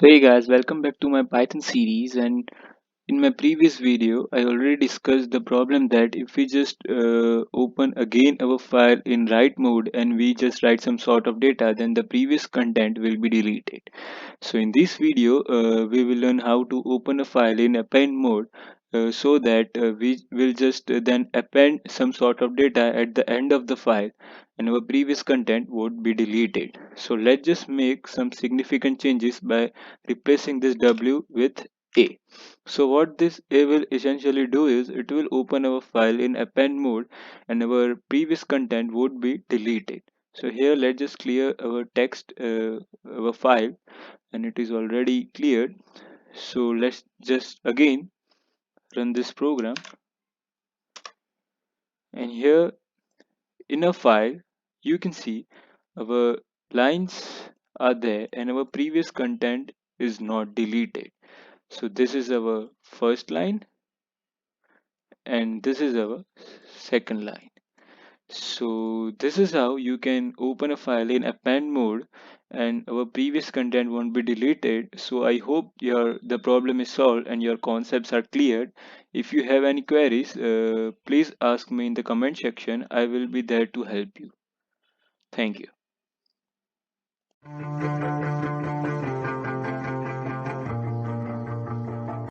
So hey guys, welcome back to my Python series. And in my previous video I already discussed the problem that if we just open again our file in write mode and we just write some sort of data, then the previous content will be deleted. So in this video we will learn how to open a file in append mode, so that we will just then append some sort of data at the end of the file and our previous content would be deleted. So let's just make some significant changes by replacing this w with a. So what this a will essentially do is it will open our file in append mode and our previous content would be deleted. So here let's just clear our text, our file, and it is already cleared. So let's just again run this program, and here in a file you can see our lines are there and our previous content is not deleted. So this is our first line and this is our second line. So this is how you can open a file in append mode and our previous content won't be deleted. So I hope the problem is solved and your concepts are cleared. If you have any queries, please ask me in the comment section. I will be there to help you. Thank you.